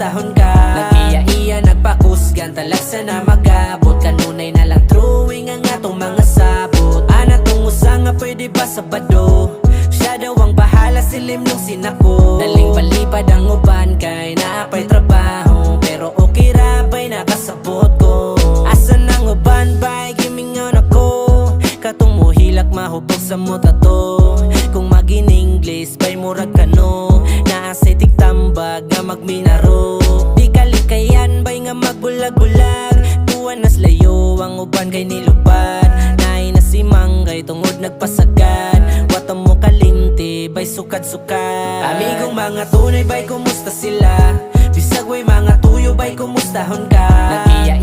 kumustahon ka? Nag-iya-iya, nagpakusgan, talagsa na magabot. Kanunay na lang throwing ang atong mga sabot. Ana tong usa nga pwede ba sabado? Siya daw ang bahala, silim nung sinako. Daling palipad ang uban kay naapay trabaho. Pero okay ra ba'y nakasabot ko? Asan ang uban ba'y gimingon ako? Katong muhilak mahubog sa muta to. Kung mag-in-English ba'y murag kano? Naasay tigtambag nga magminaro. Di kalikayan ba'y nga magbulag-bulag. Tuwan nas layo ang uban kay nilubad. Naay na si Manggay tungod nagpasagad. Wata mo kalimti ba'y sukad-sukad. Amigong mga tunay ba'y kumusta sila? Bisag way mga tuyo ba'y kumustahon ka?